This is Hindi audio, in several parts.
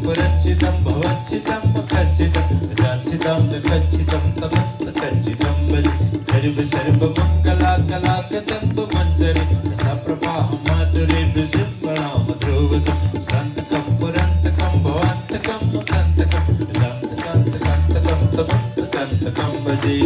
पुरक्षितं भवक्षितं खच्चितं जाक्षितं खच्चितं तमन्त खच्चितं भज गर्भ सर्वमङ्गलाकलाकतं मञ्जरि सप्रभाह माधुरी विसिंहणाम ध्रुवतं शान्तकं पुरन्तकं भवान्तकं कन्तकं शान्तकान्तकान्तकं तमन्तकान्तकं भजे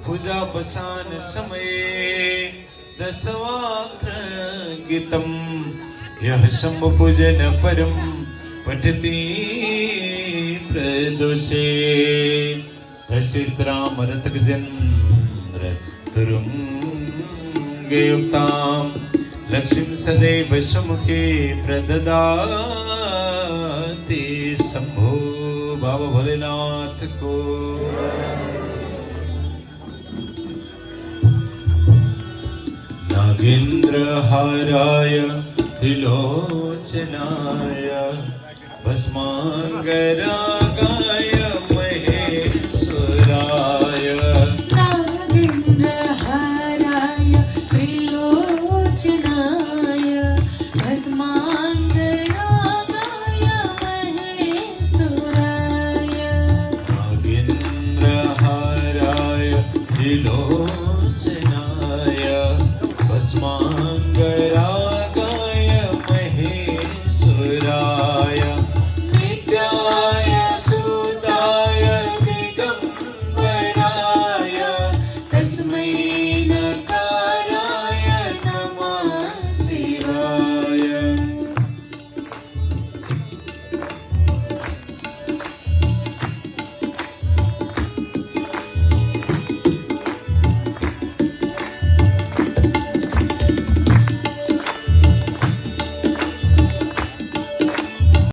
पूजावसान समये दशवाक्र गीतम यह सम्पूजन परम पठति प्रदोषे हसिस्त्रामरतकजन्द्र तुरुङ्गयुक्तां लक्ष्मीं सदैव सुमुखे प्रददाति शम्भो बाबा भोलेनाथ को नागेन्द्रहाराय त्रिलोचनाय भस्मांगरागाय महेश्वराय नागेन्द्रहाराय त्रिलोचनाय भस्मांगरागाय महेश्वराय नागेन्द्रहाराय त्रिलोचनाय